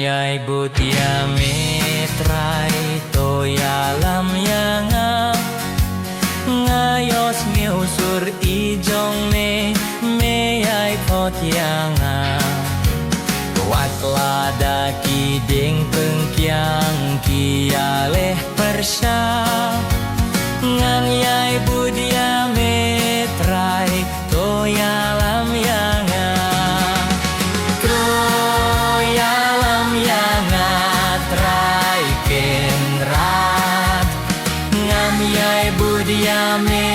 yai butia metrai to yalam yanga ngayos miusur ijong me yai pot yanga wat lada kiding pengkiang kialeh persya ngan yai budia metrai to yalam yanga to yalam yanga trai kenrat ngam yai budia me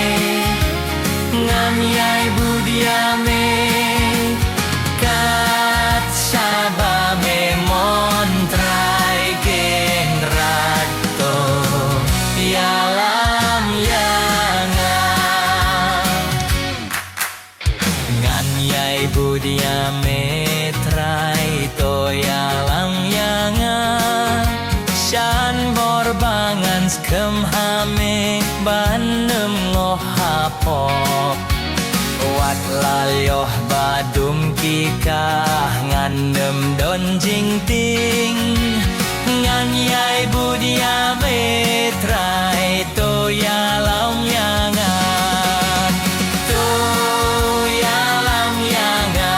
ngam yai budia me kat saba me montrai kenrat to yalam yanga ngan yai budia metrai to yalam yanga shan borbangan skem hame banem lohapok wat lalyoh badum kikah nganem don jing ting ngan yai budia metrai to yalam yanga to yalam yanga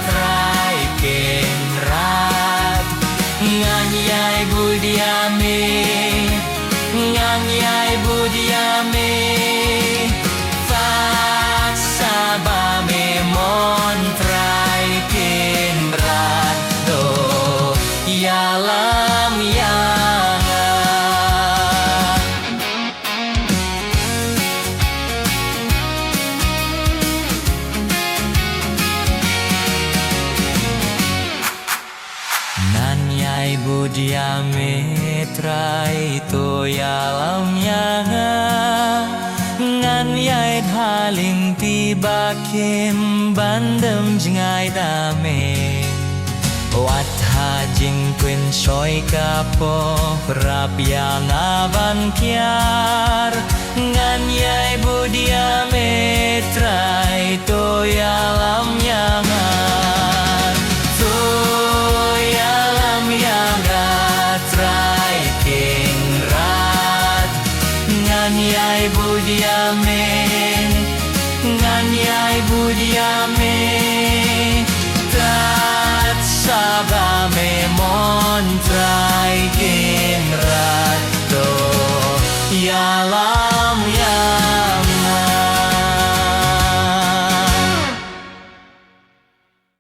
trai kenrat ngan yai budia me ngan yai budia me fat saba me montrai kenrat to yalam yanga nan yai budia metrai to yalam yanga ngan yai haling tiba kim bandem jengai dame wat hajing kuin soy kapo rap yang avan kiar ngan yai budia metrai to yalam yanga to yalam yanga trai kenrat ngan yai budia me ngan yai budia me tat saba me montrai kenrat to yalam yanga